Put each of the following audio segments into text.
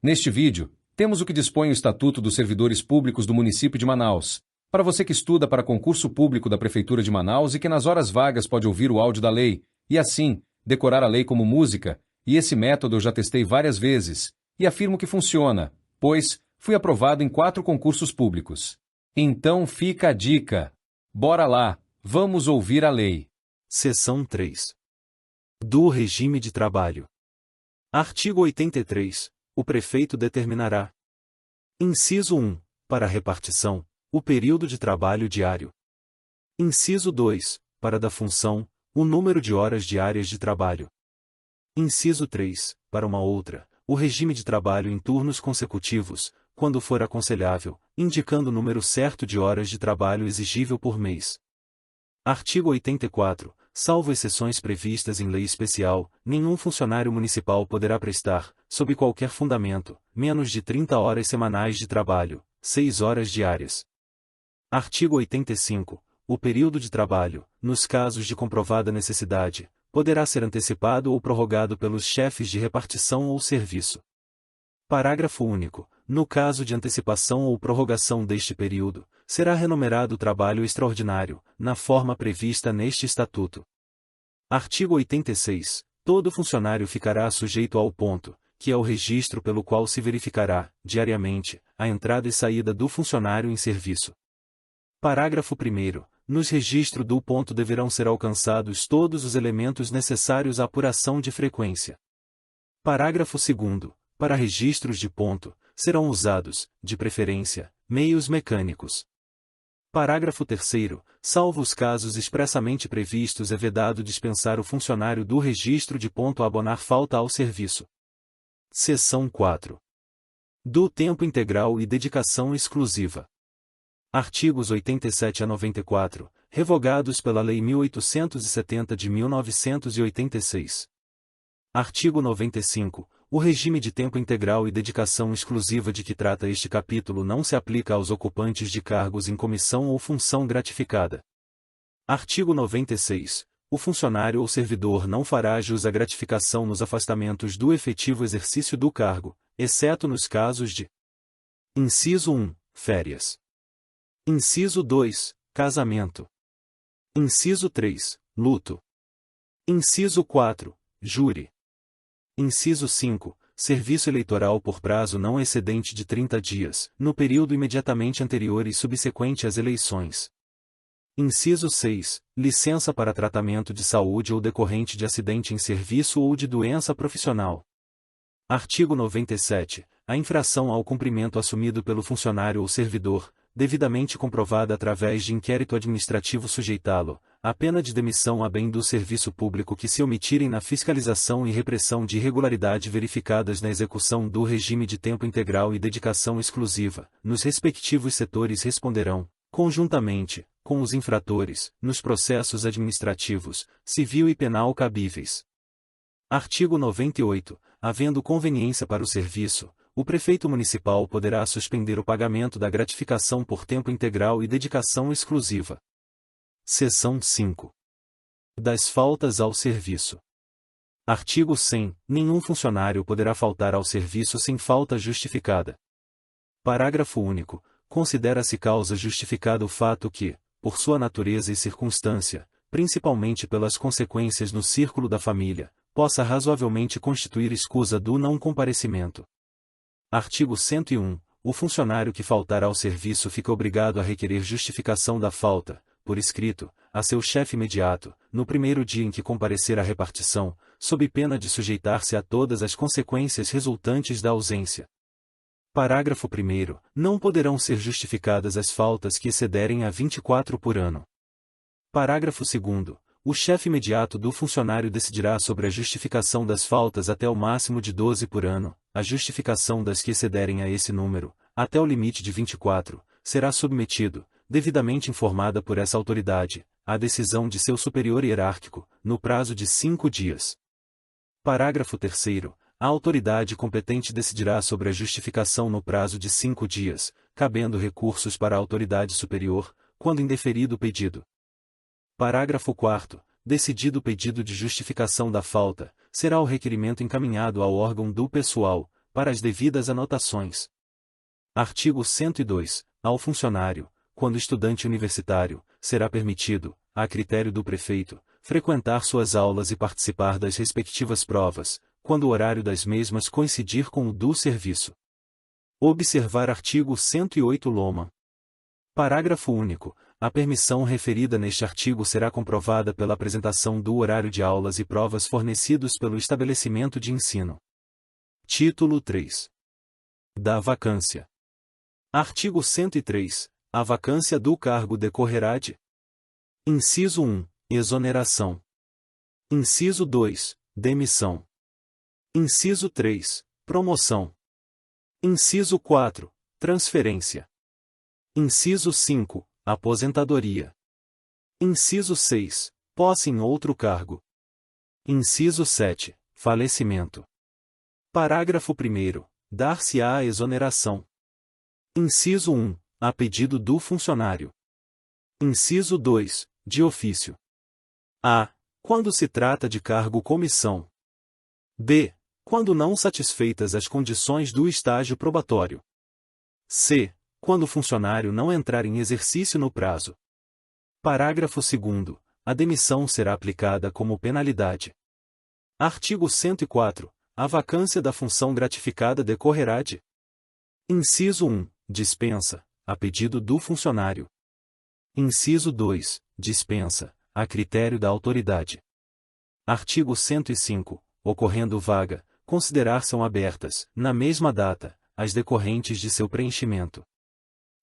Neste vídeo, temos o que dispõe o Estatuto dos Servidores Públicos do município de Manaus. Para você que estuda para concurso público da Prefeitura de Manaus e que nas horas vagas pode ouvir o áudio da lei, e assim, decorar a lei como música, e esse método eu já testei várias vezes, e afirmo que funciona, pois fui aprovado em 4 concursos públicos. Então fica a dica. Bora lá, vamos ouvir a lei. Seção 3. Do regime de trabalho. Artigo 83. O prefeito determinará. Inciso 1. Para repartição, o período de trabalho diário. Inciso 2. Para da função, o número de horas diárias de trabalho. Inciso 3. Para uma outra, o regime de trabalho em turnos consecutivos, quando for aconselhável, indicando o número certo de horas de trabalho exigível por mês. Artigo 84. Salvo exceções previstas em lei especial, nenhum funcionário municipal poderá prestar, sob qualquer fundamento, menos de 30 horas semanais de trabalho, 6 horas diárias. Artigo 85. O período de trabalho, nos casos de comprovada necessidade, poderá ser antecipado ou prorrogado pelos chefes de repartição ou serviço. Parágrafo único. No caso de antecipação ou prorrogação deste período, será remunerado o trabalho extraordinário, na forma prevista neste Estatuto. Artigo 86. Todo funcionário ficará sujeito ao ponto, que é o registro pelo qual se verificará, diariamente, a entrada e saída do funcionário em serviço. Parágrafo 1º. Nos registros do ponto deverão ser alcançados todos os elementos necessários à apuração de frequência. Parágrafo 2º. Para registros de ponto, serão usados, de preferência, meios mecânicos. Parágrafo 3º. Salvo os casos expressamente previstos, é vedado dispensar o funcionário do registro de ponto a abonar falta ao serviço. Seção 4. Do tempo integral e dedicação exclusiva. Artigos 87 a 94, revogados pela Lei 1870 de 1986. Artigo 95. O regime de tempo integral e dedicação exclusiva de que trata este capítulo não se aplica aos ocupantes de cargos em comissão ou função gratificada. Artigo 96. O funcionário ou servidor não fará jus à gratificação nos afastamentos do efetivo exercício do cargo, exceto nos casos de: Inciso 1. Férias. Inciso 2. Casamento. Inciso 3. Luto. Inciso 4. Júri. Inciso 5. Serviço eleitoral por prazo não excedente de 30 dias, no período imediatamente anterior e subsequente às eleições. Inciso 6. Licença para tratamento de saúde ou decorrente de acidente em serviço ou de doença profissional. Artigo 97. A infração ao cumprimento assumido pelo funcionário ou servidor, devidamente comprovada através de inquérito administrativo, sujeitá-lo à pena de demissão a bem do serviço público que se omitirem na fiscalização e repressão de irregularidade verificadas na execução do regime de tempo integral e dedicação exclusiva, nos respectivos setores responderão, conjuntamente, com os infratores, nos processos administrativos, civil e penal cabíveis. Artigo 98. Havendo conveniência para o serviço, o prefeito municipal poderá suspender o pagamento da gratificação por tempo integral e dedicação exclusiva. Seção 5. Das faltas ao serviço. Artigo 100. Nenhum funcionário poderá faltar ao serviço sem falta justificada. Parágrafo único. Considera-se causa justificada o fato que, por sua natureza e circunstância, principalmente pelas consequências no círculo da família, possa razoavelmente constituir escusa do não comparecimento. Artigo 101. O funcionário que faltar ao serviço fica obrigado a requerer justificação da falta, por escrito, a seu chefe imediato, no primeiro dia em que comparecer à repartição, sob pena de sujeitar-se a todas as consequências resultantes da ausência. Parágrafo 1º. Não poderão ser justificadas as faltas que excederem a 24 por ano. Parágrafo 2º. O chefe imediato do funcionário decidirá sobre a justificação das faltas até o máximo de 12 por ano. A justificação das que excederem a esse número, até o limite de 24, será submetido, devidamente informada por essa autoridade, à decisão de seu superior hierárquico, no prazo de 5 dias. Parágrafo 3º. A autoridade competente decidirá sobre a justificação no prazo de 5 dias, cabendo recursos para a autoridade superior, quando indeferido o pedido. Parágrafo 4º. Decidido o pedido de justificação da falta, será o requerimento encaminhado ao órgão do pessoal, para as devidas anotações. Artigo 102. Ao funcionário, quando estudante universitário, será permitido, a critério do prefeito, frequentar suas aulas e participar das respectivas provas, quando o horário das mesmas coincidir com o do serviço. Observar artigo 108-loma. Parágrafo único. A permissão referida neste artigo será comprovada pela apresentação do horário de aulas e provas fornecidos pelo estabelecimento de ensino. Título 3. Da vacância. Artigo 103. A vacância do cargo decorrerá de: Inciso 1. Exoneração. Inciso 2. Demissão. Inciso 3. Promoção. Inciso 4. Transferência. Inciso 5. Aposentadoria. Inciso 6. Posse em outro cargo. Inciso 7. Falecimento. Parágrafo 1º. Dar-se-á a exoneração. Inciso 1. A pedido do funcionário. Inciso 2. De ofício. A. Quando se trata de cargo-comissão. B. Quando não satisfeitas as condições do estágio probatório. C. Quando o funcionário não entrar em exercício no prazo. Parágrafo 2º. A demissão será aplicada como penalidade. Artigo 104. A vacância da função gratificada decorrerá de: Inciso 1. Dispensa, a pedido do funcionário. Inciso 2. Dispensa, a critério da autoridade. Artigo 105. Ocorrendo vaga, considerar-se-ão abertas, na mesma data, as decorrentes de seu preenchimento.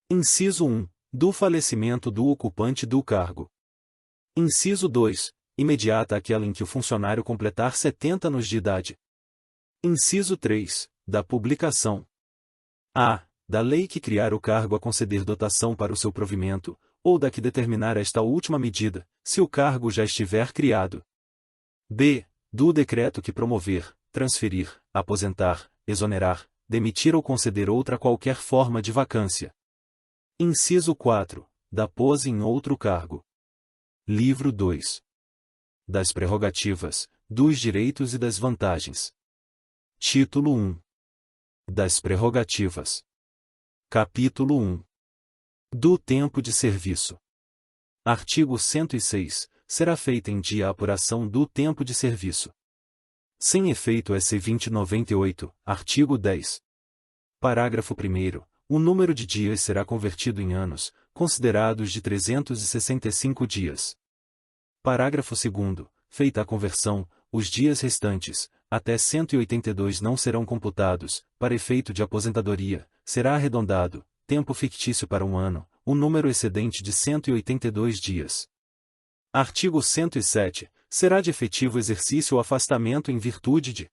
Inciso 1. Do falecimento do ocupante do cargo. Inciso 2. Imediata aquela em que o funcionário completar 70 anos de idade. Inciso 3. Da publicação: a. Da lei que criar o cargo a conceder dotação para o seu provimento, ou da que determinar esta última medida, se o cargo já estiver criado. b. Do decreto que promover, transferir, aposentar, exonerar, demitir ou conceder outra qualquer forma de vacância. Inciso 4. Da pose em outro cargo. Livro 2. Das prerrogativas, dos direitos e das vantagens. Título 1. Das prerrogativas. Capítulo 1. Do tempo de serviço. Artigo 106. Será feita em dia a apuração do tempo de serviço. Sem efeito SC 2098, artigo 10. Parágrafo 1º. O número de dias será convertido em anos, considerados de 365 dias. Parágrafo 2º. Feita a conversão, os dias restantes, até 182 não serão computados, para efeito de aposentadoria, será arredondado, tempo fictício para um ano, o número excedente de 182 dias. Artigo 107. Será de efetivo exercício o afastamento em virtude de: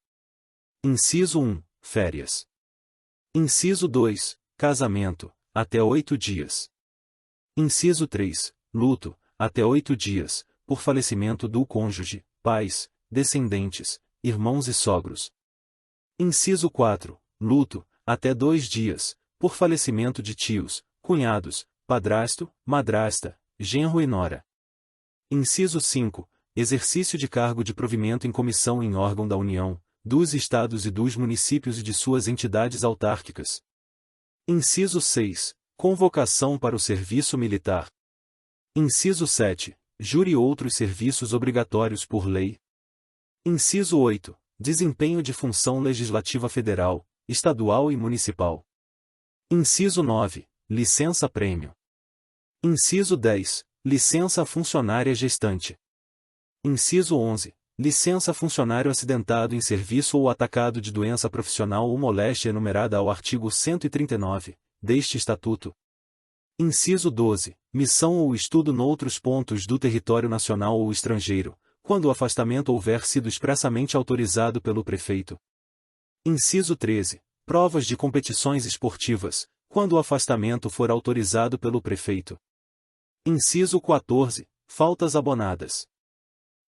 Inciso 1. Férias. Inciso 2. Casamento, até 8 dias. Inciso 3. Luto, até 8 dias, por falecimento do cônjuge, pais, descendentes, irmãos e sogros. Inciso 4. Luto, até 2 dias, por falecimento de tios, cunhados, padrasto, madrasta, genro e nora. Inciso 5. Exercício de cargo de provimento em comissão em órgão da União, dos Estados e dos municípios e de suas entidades autárquicas. Inciso 6. Convocação para o serviço militar. Inciso 7. Júri e outros serviços obrigatórios por lei. Inciso 8. Desempenho de função legislativa federal, estadual e municipal. Inciso 9. Licença-prêmio. Inciso 10. Licença funcionária gestante. Inciso 11. Licença funcionário acidentado em serviço ou atacado de doença profissional ou moléstia enumerada ao artigo 139, deste Estatuto. Inciso 12. Missão ou estudo noutros pontos do território nacional ou estrangeiro, quando o afastamento houver sido expressamente autorizado pelo prefeito. Inciso 13. Provas de competições esportivas, quando o afastamento for autorizado pelo prefeito. Inciso 14. Faltas abonadas.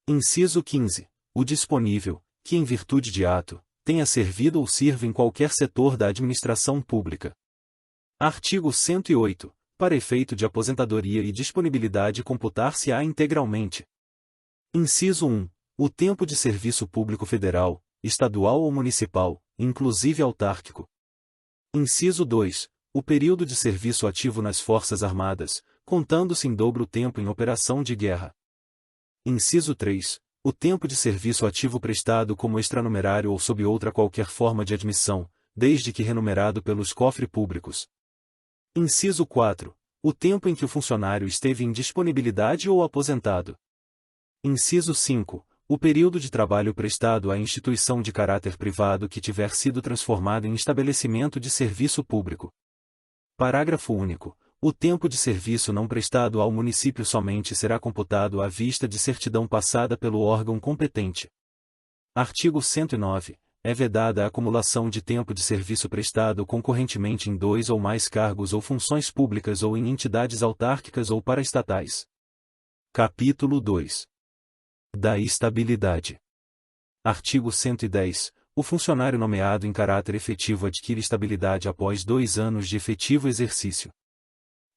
Inciso 15. O disponível, que em virtude de ato, tenha servido ou sirva em qualquer setor da administração pública. Artigo 108. Para efeito de aposentadoria e disponibilidade computar-se-á integralmente. Inciso 1. O tempo de serviço público federal, estadual ou municipal, inclusive autárquico. Inciso 2. O período de serviço ativo nas Forças Armadas, contando-se em dobro o tempo em operação de guerra. Inciso 3. O tempo de serviço ativo prestado como extranumerário ou sob outra qualquer forma de admissão, desde que renumerado pelos cofres públicos. Inciso 4. O tempo em que o funcionário esteve em disponibilidade ou aposentado. Inciso 5. O período de trabalho prestado à instituição de caráter privado que tiver sido transformado em estabelecimento de serviço público. Parágrafo único. O tempo de serviço não prestado ao município somente será computado à vista de certidão passada pelo órgão competente. Artigo 109. É vedada a acumulação de tempo de serviço prestado concorrentemente em 2 ou mais cargos ou funções públicas ou em entidades autárquicas ou paraestatais. Capítulo 2. Da estabilidade. Artigo 110. O funcionário nomeado em caráter efetivo adquire estabilidade após 2 anos de efetivo exercício.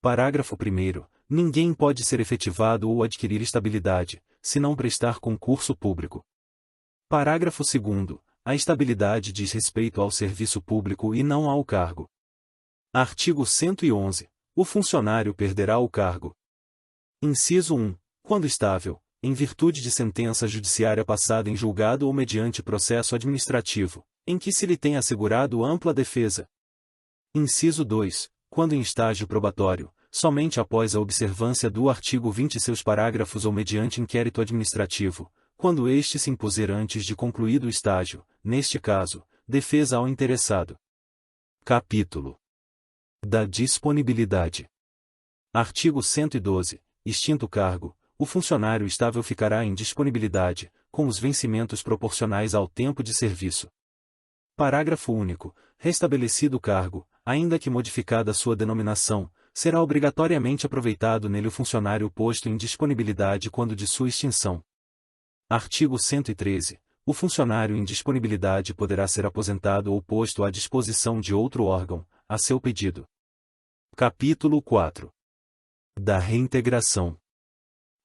Parágrafo 1º. Ninguém pode ser efetivado ou adquirir estabilidade, se não prestar concurso público. Parágrafo 2º. A estabilidade diz respeito ao serviço público e não ao cargo. Artigo 111. O funcionário perderá o cargo. Inciso 1. Quando estável, em virtude de sentença judiciária passada em julgado ou mediante processo administrativo, em que se lhe tenha assegurado ampla defesa. Inciso 2. Quando em estágio probatório, somente após a observância do artigo 20 e seus parágrafos ou mediante inquérito administrativo, quando este se impuser antes de concluído o estágio, neste caso, defesa ao interessado. Capítulo da disponibilidade. Artigo 112. Extinto o cargo, o funcionário estável ficará em disponibilidade, com os vencimentos proporcionais ao tempo de serviço. Parágrafo único. Restabelecido o cargo, ainda que modificada sua denominação, será obrigatoriamente aproveitado nele o funcionário posto em disponibilidade quando de sua extinção. Artigo 113. O funcionário em disponibilidade poderá ser aposentado ou posto à disposição de outro órgão, a seu pedido. Capítulo 4. Da reintegração.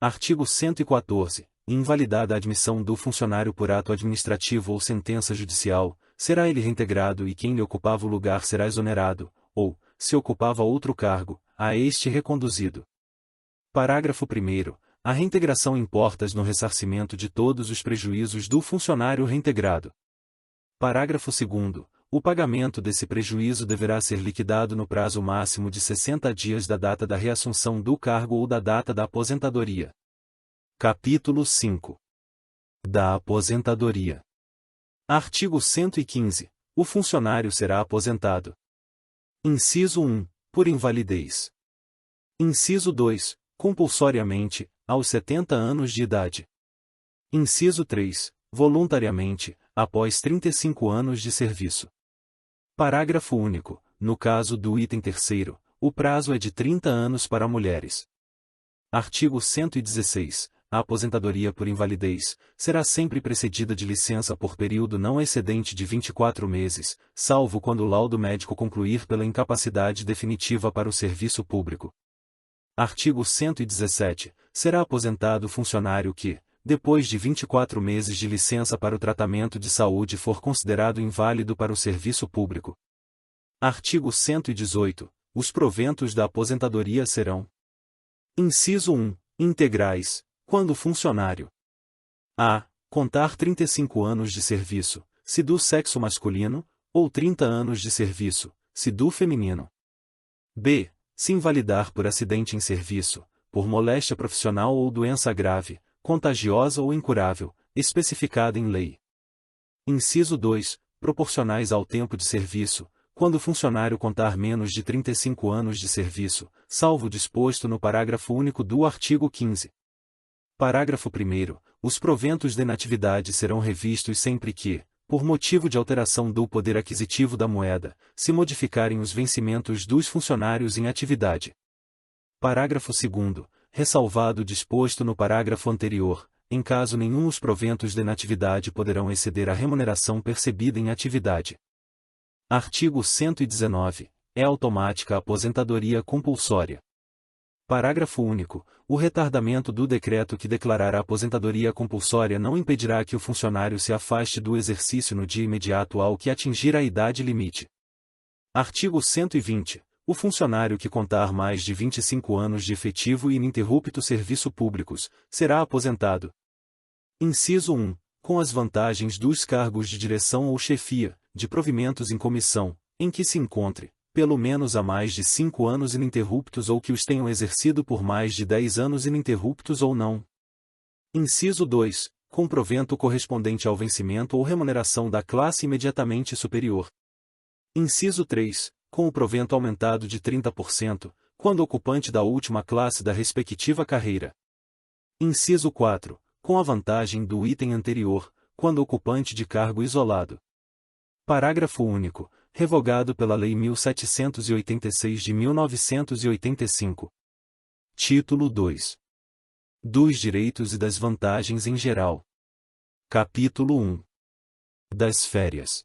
Artigo 114. Invalidada a admissão do funcionário por ato administrativo ou sentença judicial, será ele reintegrado e quem lhe ocupava o lugar será exonerado, ou, se ocupava outro cargo, a este reconduzido. Parágrafo 1º. A reintegração importa no ressarcimento de todos os prejuízos do funcionário reintegrado. Parágrafo 2º. O pagamento desse prejuízo deverá ser liquidado no prazo máximo de 60 dias da data da reassunção do cargo ou da data da aposentadoria. Capítulo 5. Da aposentadoria. Artigo 115. O funcionário será aposentado. Inciso 1. Por invalidez. Inciso 2. Compulsoriamente, aos 70 anos de idade. Inciso 3. Voluntariamente, após 35 anos de serviço. Parágrafo único. No caso do item 3º, o prazo é de 30 anos para mulheres. Artigo 116. A aposentadoria por invalidez será sempre precedida de licença por período não excedente de 24 meses, salvo quando o laudo médico concluir pela incapacidade definitiva para o serviço público. Artigo 117. Será aposentado o funcionário que, depois de 24 meses de licença para o tratamento de saúde for considerado inválido para o serviço público. Artigo 118. Os proventos da aposentadoria serão: Inciso 1. Integrais, quando o funcionário a. Contar 35 anos de serviço, se do sexo masculino, ou 30 anos de serviço, se do feminino. b. Se invalidar por acidente em serviço, por moléstia profissional ou doença grave, contagiosa ou incurável, especificada em lei. Inciso 2. Proporcionais ao tempo de serviço, quando o funcionário contar menos de 35 anos de serviço, salvo o disposto no parágrafo único do artigo 15. Parágrafo 1º. Os proventos de inatividade serão revistos sempre que, por motivo de alteração do poder aquisitivo da moeda, se modificarem os vencimentos dos funcionários em atividade. Parágrafo 2º. Ressalvado o disposto no parágrafo anterior, em caso nenhum os proventos de inatividade poderão exceder a remuneração percebida em atividade. Artigo 119. É automática a aposentadoria compulsória. Parágrafo único. O retardamento do decreto que declarar a aposentadoria compulsória não impedirá que o funcionário se afaste do exercício no dia imediato ao que atingir a idade limite. Artigo 120. O funcionário que contar mais de 25 anos de efetivo e ininterrupto serviço públicos, será aposentado. Inciso 1. Com as vantagens dos cargos de direção ou chefia, de provimentos em comissão, em que se encontre, pelo menos há mais de 5 anos ininterruptos ou que os tenham exercido por mais de 10 anos ininterruptos ou não. Inciso 2. Com provento correspondente ao vencimento ou remuneração da classe imediatamente superior. Inciso 3. Com o provento aumentado de 30%, quando ocupante da última classe da respectiva carreira. Inciso 4. Com a vantagem do item anterior, quando ocupante de cargo isolado. Parágrafo único. Revogado pela Lei 1786 de 1985. Título 2. Dos direitos e das vantagens em geral. Capítulo 1. Das férias.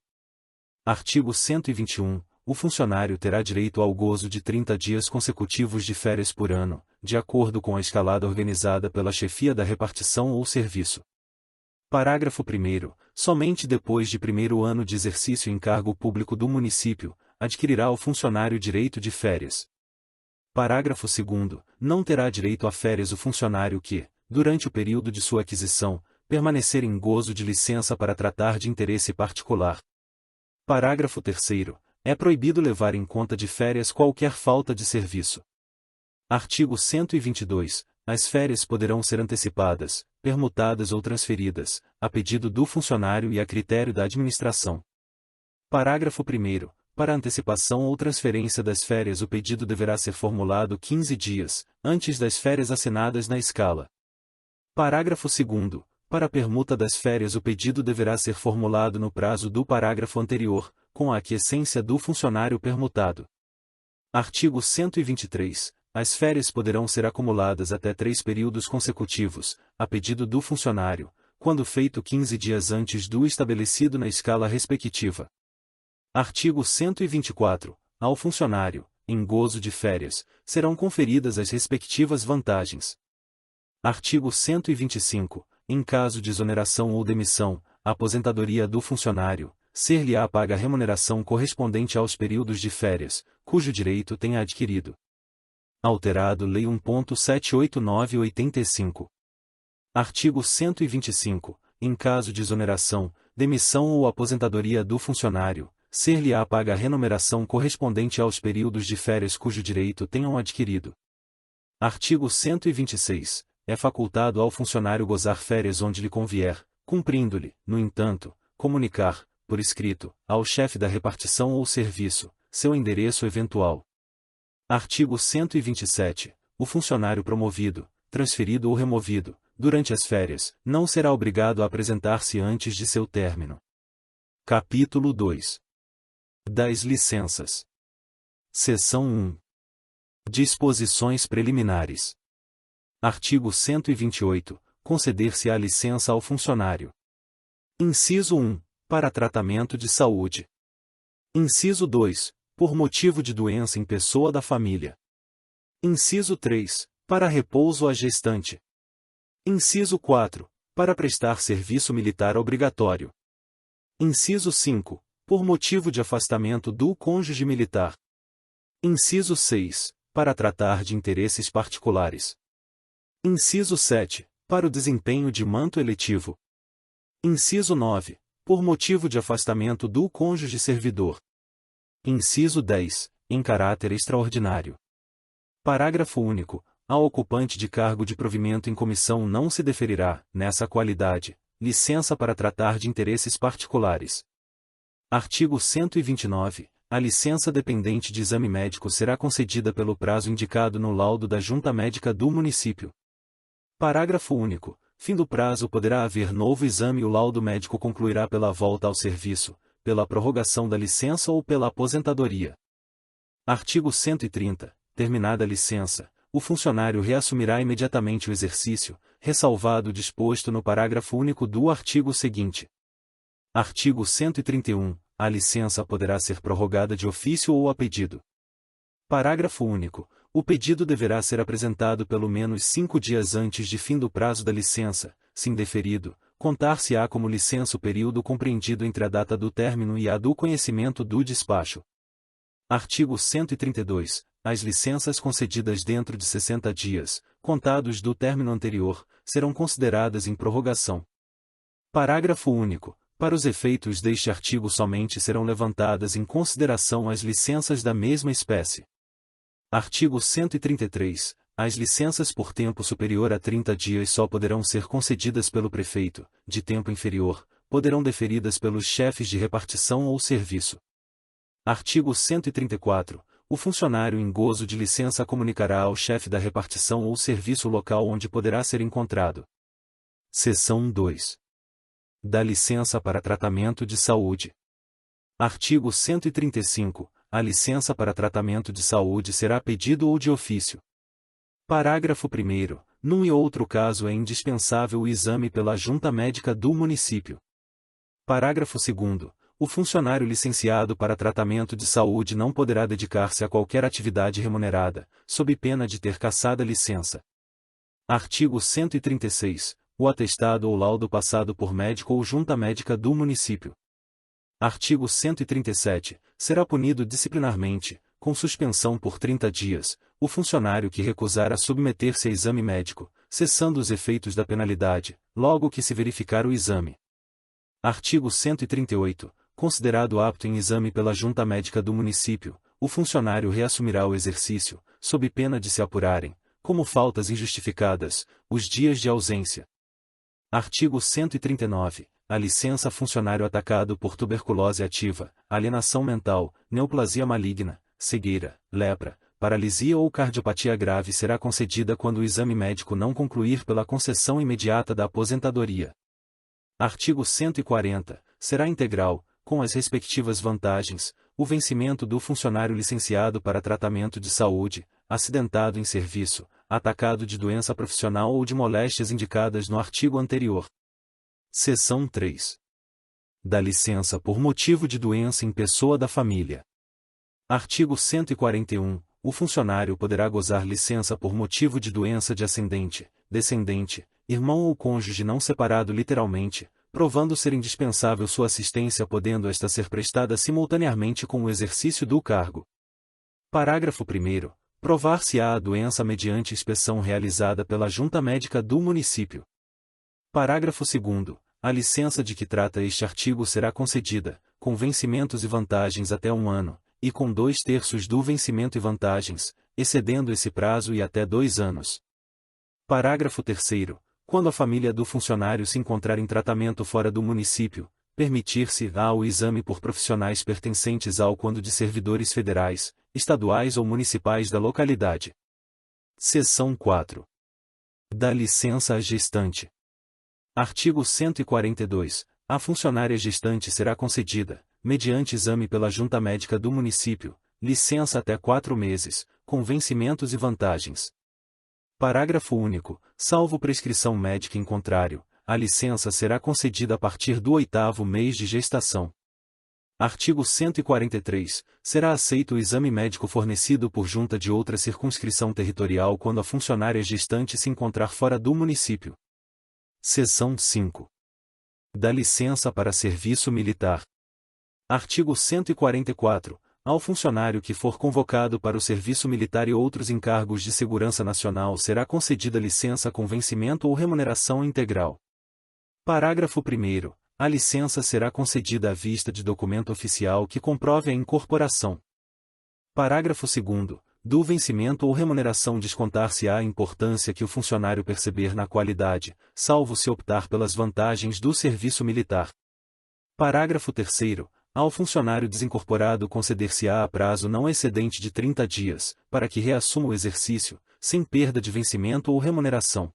Artigo 121. O funcionário terá direito ao gozo de 30 dias consecutivos de férias por ano, de acordo com a escalada organizada pela chefia da repartição ou serviço. Parágrafo 1º. Somente depois de primeiro ano de exercício em cargo público do município, adquirirá o funcionário direito de férias. Parágrafo 2º. Não terá direito a férias o funcionário que, durante o período de sua aquisição, permanecer em gozo de licença para tratar de interesse particular. Parágrafo 3º. É proibido levar em conta de férias qualquer falta de serviço. Artigo 122. As férias poderão ser antecipadas, permutadas ou transferidas, a pedido do funcionário e a critério da administração. Parágrafo 1º. Para antecipação ou transferência das férias o pedido deverá ser formulado 15 dias, antes das férias assinadas na escala. Parágrafo 2º. Para a permuta das férias o pedido deverá ser formulado no prazo do parágrafo anterior, com a aquiescência do funcionário permutado. Artigo 123. As férias poderão ser acumuladas até 3 períodos consecutivos, a pedido do funcionário, quando feito 15 dias antes do estabelecido na escala respectiva. Artigo 124. Ao funcionário, em gozo de férias, serão conferidas as respectivas vantagens. Artigo 125. Em caso de exoneração ou demissão, a aposentadoria do funcionário, ser-lhe-á paga a remuneração correspondente aos períodos de férias, cujo direito tenha adquirido. Alterado Lei 1.789/85. Artigo 125. Em caso de exoneração, demissão ou aposentadoria do funcionário, ser-lhe-á paga a remuneração correspondente aos períodos de férias cujo direito tenham adquirido. Artigo 126. É facultado ao funcionário gozar férias onde lhe convier, cumprindo-lhe, no entanto, comunicar, por escrito, ao chefe da repartição ou serviço, seu endereço eventual. Artigo 127. O funcionário promovido, transferido ou removido, durante as férias, não será obrigado a apresentar-se antes de seu término. Capítulo 2. Das licenças. Seção 1. Disposições preliminares. Artigo 128. Conceder-se-á licença ao funcionário. Inciso 1. Para tratamento de saúde. Inciso 2. Por motivo de doença em pessoa da família. Inciso 3. Para repouso à gestante. Inciso 4. Para prestar serviço militar obrigatório. Inciso 5. Por motivo de afastamento do cônjuge militar. Inciso 6. Para tratar de interesses particulares. Inciso 7. Para o desempenho de manto eletivo. Inciso 9. Por motivo de afastamento do cônjuge servidor. Inciso 10. Em caráter extraordinário. Parágrafo único. Ao ocupante de cargo de provimento em comissão não se deferirá, nessa qualidade, licença para tratar de interesses particulares. Artigo 129. A licença dependente de exame médico será concedida pelo prazo indicado no laudo da Junta Médica do município. Parágrafo único. Fim do prazo poderá haver novo exame e o laudo médico concluirá pela volta ao serviço, pela prorrogação da licença ou pela aposentadoria. Artigo 130. Terminada a licença, o funcionário reassumirá imediatamente o exercício, ressalvado o disposto no parágrafo único do artigo seguinte. Artigo 131. A licença poderá ser prorrogada de ofício ou a pedido. Parágrafo único. o pedido deverá ser apresentado pelo menos 5 dias antes de fim do prazo da licença. Se indeferido, contar-se-á como licença o período compreendido entre a data do término e a do conhecimento do despacho. Artigo 132. As licenças concedidas dentro de 60 dias, contados do término anterior, serão consideradas em prorrogação. Parágrafo único. Para os efeitos deste artigo somente serão levantadas em consideração as licenças da mesma espécie. Artigo 133. As licenças por tempo superior a 30 dias só poderão ser concedidas pelo prefeito, de tempo inferior, poderão deferidas pelos chefes de repartição ou serviço. Artigo 134. O funcionário em gozo de licença comunicará ao chefe da repartição ou serviço local onde poderá ser encontrado. Seção 2. Da licença para tratamento de saúde. Artigo 135. A licença para tratamento de saúde será pedido ou de ofício. Parágrafo 1º. Num e outro caso é indispensável o exame pela junta médica do município. Parágrafo 2º. O funcionário licenciado para tratamento de saúde não poderá dedicar-se a qualquer atividade remunerada, sob pena de ter cassado a licença. Artigo 136. O atestado ou laudo passado por médico ou junta médica do município. Artigo 137. Será punido disciplinarmente, com suspensão por 30 dias, o funcionário que recusar a submeter-se a exame médico, cessando os efeitos da penalidade, logo que se verificar o exame. Artigo 138. Considerado apto em exame pela junta médica do município, o funcionário reassumirá o exercício, sob pena de se apurarem, como faltas injustificadas, os dias de ausência. Artigo 139. A licença funcionário atacado por tuberculose ativa, alienação mental, neoplasia maligna, cegueira, lepra, paralisia ou cardiopatia grave será concedida quando o exame médico não concluir pela concessão imediata da aposentadoria. Artigo 140. Será integral, com as respectivas vantagens, o vencimento do funcionário licenciado para tratamento de saúde, acidentado em serviço, atacado de doença profissional ou de moléstias indicadas no artigo anterior. Seção 3. Da licença por motivo de doença em pessoa da família. Artigo 141. O funcionário poderá gozar licença por motivo de doença de ascendente, descendente, irmão ou cônjuge não separado literalmente, provando ser indispensável sua assistência podendo esta ser prestada simultaneamente com o exercício do cargo. Parágrafo 1º. Provar-se-á a doença mediante inspeção realizada pela junta médica do município. Parágrafo 2º. A licença de que trata este artigo será concedida, com vencimentos e vantagens até 1 ano, e com 2/3 do vencimento e vantagens, excedendo esse prazo e até 2 anos. Parágrafo 3º. Quando a família do funcionário se encontrar em tratamento fora do município, permitir-se-á o exame por profissionais pertencentes ao quadro de servidores federais, estaduais ou municipais da localidade. Seção 4. Da licença à gestante. Artigo 142. A funcionária gestante será concedida, mediante exame pela junta médica do município, licença até 4 meses, com vencimentos e vantagens. Parágrafo único. Salvo prescrição médica em contrário, a licença será concedida a partir do 8º mês de gestação. Artigo 143. Será aceito o exame médico fornecido por junta de outra circunscrição territorial quando a funcionária gestante se encontrar fora do município. Seção 5. Da licença para serviço militar. Artigo 144. Ao funcionário que for convocado para o serviço militar e outros encargos de segurança nacional será concedida licença com vencimento ou remuneração integral. Parágrafo 1º. A licença será concedida à vista de documento oficial que comprove a incorporação. Parágrafo 2º. Do vencimento ou remuneração descontar-se-á a importância que o funcionário perceber na qualidade, salvo se optar pelas vantagens do serviço militar. Parágrafo 3º. Ao funcionário desincorporado conceder-se-á a prazo não excedente de 30 dias, para que reassuma o exercício, sem perda de vencimento ou remuneração.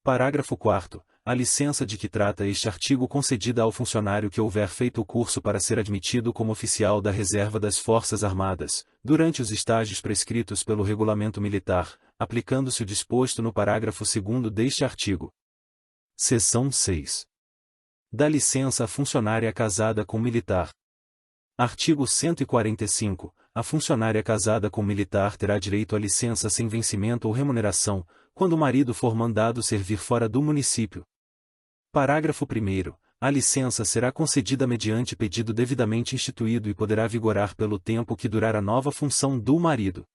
Parágrafo 4º. A licença de que trata este artigo concedida ao funcionário que houver feito o curso para ser admitido como oficial da reserva das Forças Armadas, durante os estágios prescritos pelo Regulamento Militar, aplicando-se o disposto no parágrafo 2º deste artigo. Seção 6. Da licença à funcionária casada com militar. Artigo 145. a funcionária casada com militar terá direito à licença sem vencimento ou remuneração, quando o marido for mandado servir fora do município. Parágrafo 1º. A licença será concedida mediante pedido devidamente instituído e poderá vigorar pelo tempo que durar a nova função do marido.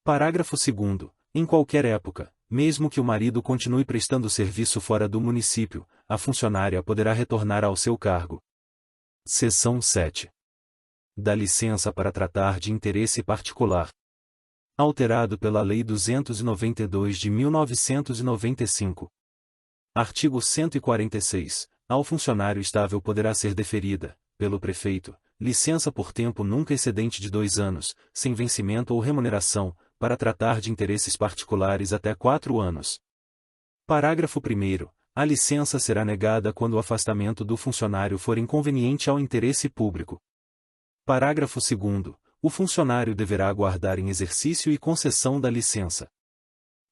Parágrafo 2º. Em qualquer época, mesmo que o marido continue prestando serviço fora do município, a funcionária poderá retornar ao seu cargo. Seção 7. Da licença para tratar de interesse particular. Alterado pela Lei 292 de 1995. Artigo 146. Ao funcionário estável poderá ser deferida, pelo prefeito, licença por tempo nunca excedente de 2 anos, sem vencimento ou remuneração, para tratar de interesses particulares até 4 anos. Parágrafo 1º. A licença será negada quando o afastamento do funcionário for inconveniente ao interesse público. Parágrafo 2º. O funcionário deverá aguardar em exercício e concessão da licença.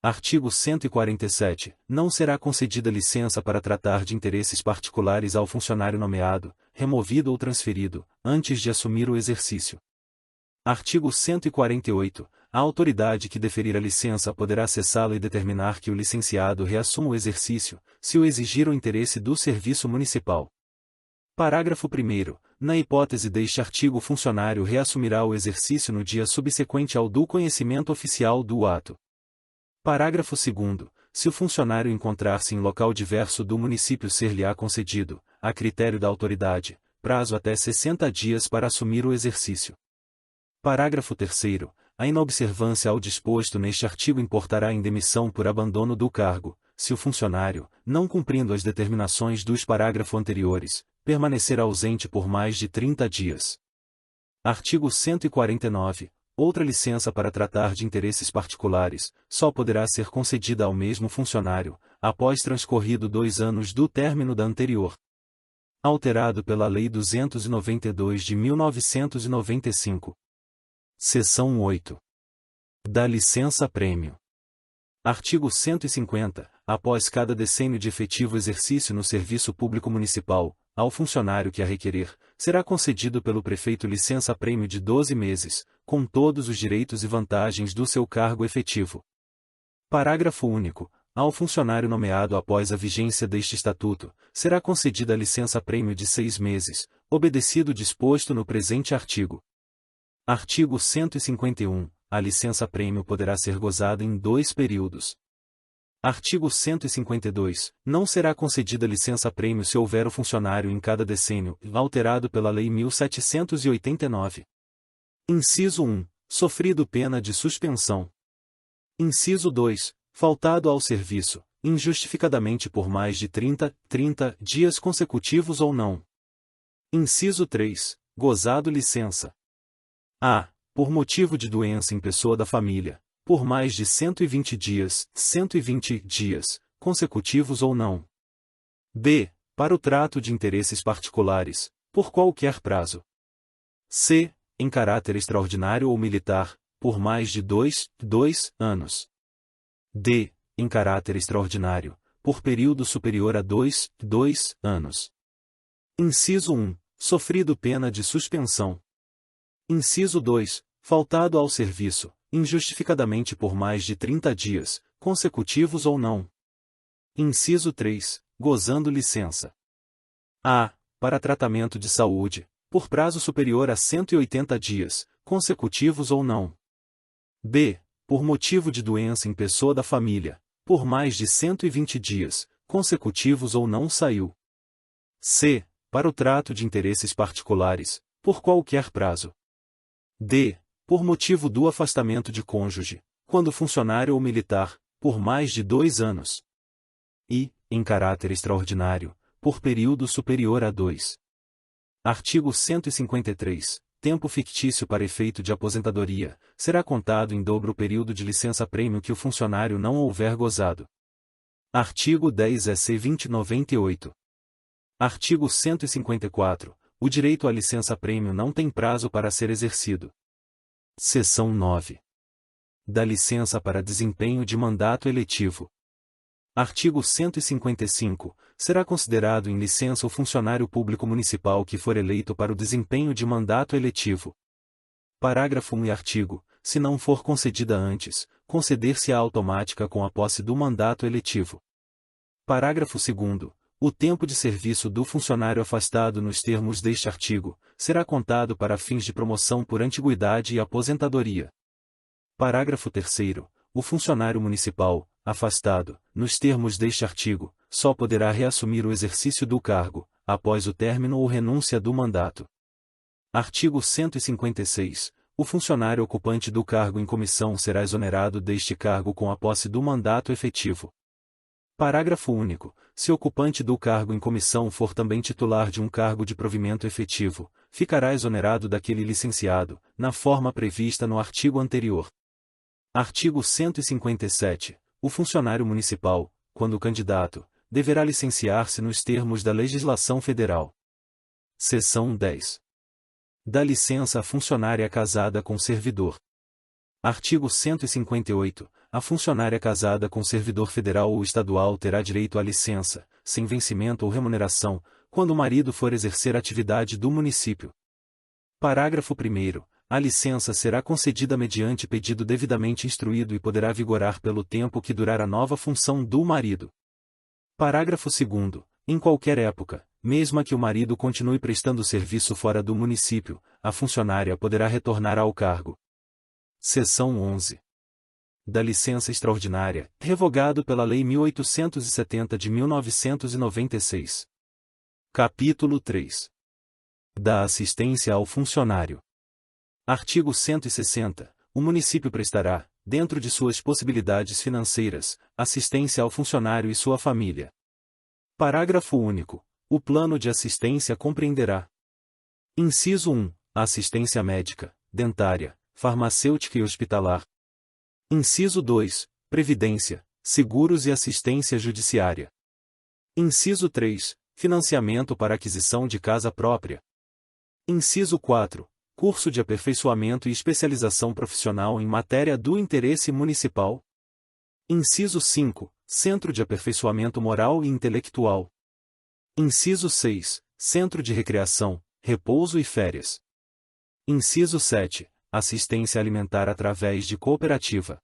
Artigo 147. Não será concedida licença para tratar de interesses particulares ao funcionário nomeado, removido ou transferido, antes de assumir o exercício. Artigo 148. A autoridade que deferir a licença poderá cessá-la e determinar que o licenciado reassuma o exercício, se o exigir o interesse do serviço municipal. Parágrafo 1º. Na hipótese deste artigo, o funcionário reassumirá o exercício no dia subsequente ao do conhecimento oficial do ato. Parágrafo 2º. Se o funcionário encontrar-se em local diverso do município, ser-lhe-á concedido, a critério da autoridade, prazo até 60 dias para assumir o exercício. Parágrafo 3º. A inobservância ao disposto neste artigo importará em demissão por abandono do cargo, se o funcionário, não cumprindo as determinações dos parágrafos anteriores, permanecer ausente por mais de 30 dias. Artigo 149. Outra licença para tratar de interesses particulares, só poderá ser concedida ao mesmo funcionário, após transcorrido 2 anos do término da anterior. Alterado pela Lei 292 de 1995. Seção 8. Da licença-prêmio. Artigo 150. Após cada decênio de efetivo exercício no serviço público municipal, ao funcionário que a requerer, será concedido pelo prefeito licença-prêmio de 12 meses, com todos os direitos e vantagens do seu cargo efetivo. Parágrafo único. Ao funcionário nomeado após a vigência deste estatuto, será concedida a licença-prêmio de 6 meses, obedecido o disposto no presente artigo. Artigo 151. A licença-prêmio poderá ser gozada em 2 períodos. Artigo 152. Não será concedida licença-prêmio se houver o funcionário em cada decênio, alterado pela Lei 1789. Inciso 1. Sofrido pena de suspensão. Inciso 2. Faltado ao serviço, injustificadamente por mais de 30 dias consecutivos ou não. Inciso 3. Gozado licença. A. Por motivo de doença em pessoa da família, por mais de 120 dias, consecutivos ou não. B. Para o trato de interesses particulares, por qualquer prazo. C. Em caráter extraordinário ou militar, por mais de 2 anos. D. Em caráter extraordinário, por período superior a 2 anos. Inciso 1. Sofrido pena de suspensão. Inciso 2. Faltado ao serviço, injustificadamente por mais de 30 dias, consecutivos ou não. Inciso 3. Gozando licença. A. Para tratamento de saúde, por prazo superior a 180 dias, consecutivos ou não. B. Por motivo de doença em pessoa da família, por mais de 120 dias, consecutivos ou não saiu. C. Para o trato de interesses particulares, por qualquer prazo. D. Por motivo do afastamento de cônjuge, quando funcionário ou militar, por mais de 2 anos. E, em caráter extraordinário, por período superior a 2. Artigo 153. Tempo fictício para efeito de aposentadoria, será contado em dobro o período de licença-prêmio que o funcionário não houver gozado. Artigo 10-EC 2098. Artigo 154. O direito à licença-prêmio não tem prazo para ser exercido. Seção 9. Da licença para desempenho de mandato eletivo. Artigo 155. Será considerado em licença o funcionário público municipal que for eleito para o desempenho de mandato eletivo. Parágrafo 1 e artigo, se não for concedida antes, conceder-se-á automática com a posse do mandato eletivo. Parágrafo 2º. O tempo de serviço do funcionário afastado nos termos deste artigo, será contado para fins de promoção por antiguidade e aposentadoria. Parágrafo 3º. O funcionário municipal, afastado, nos termos deste artigo, só poderá reassumir o exercício do cargo, após o término ou renúncia do mandato. Artigo 156. O funcionário ocupante do cargo em comissão será exonerado deste cargo com a posse do mandato efetivo. Parágrafo único. Se o ocupante do cargo em comissão for também titular de um cargo de provimento efetivo, ficará exonerado daquele licenciado, na forma prevista no artigo anterior. Artigo 157. O funcionário municipal, quando candidato, deverá licenciar-se nos termos da legislação federal. Seção 10. Da licença à funcionária casada com servidor. Artigo 158. A funcionária casada com servidor federal ou estadual terá direito à licença, sem vencimento ou remuneração, quando o marido for exercer atividade do município. Parágrafo 1º. A licença será concedida mediante pedido devidamente instruído e poderá vigorar pelo tempo que durar a nova função do marido. Parágrafo 2º. Em qualquer época, mesmo que o marido continue prestando serviço fora do município, a funcionária poderá retornar ao cargo. Seção 11. Da licença extraordinária, revogado pela Lei 1870 de 1996. Capítulo 3. Da assistência ao funcionário. Artigo 160. O município prestará, dentro de suas possibilidades financeiras, assistência ao funcionário e sua família. Parágrafo único. O plano de assistência compreenderá: inciso 1. Assistência médica, dentária, farmacêutica e hospitalar. Inciso 2. Previdência, seguros e assistência judiciária. Inciso 3. Financiamento para aquisição de casa própria. Inciso 4. Curso de aperfeiçoamento e especialização profissional em matéria do interesse municipal. Inciso 5. Centro de aperfeiçoamento moral e intelectual. Inciso 6. Centro de recreação, repouso e férias. Inciso 7. Assistência alimentar através de cooperativa.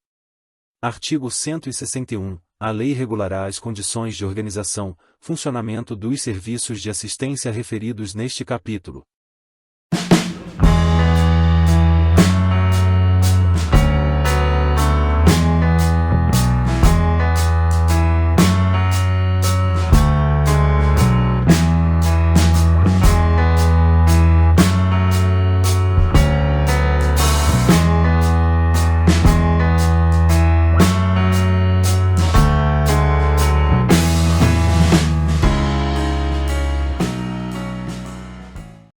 Artigo 161. A lei regulará as condições de organização, funcionamento dos serviços de assistência referidos neste capítulo.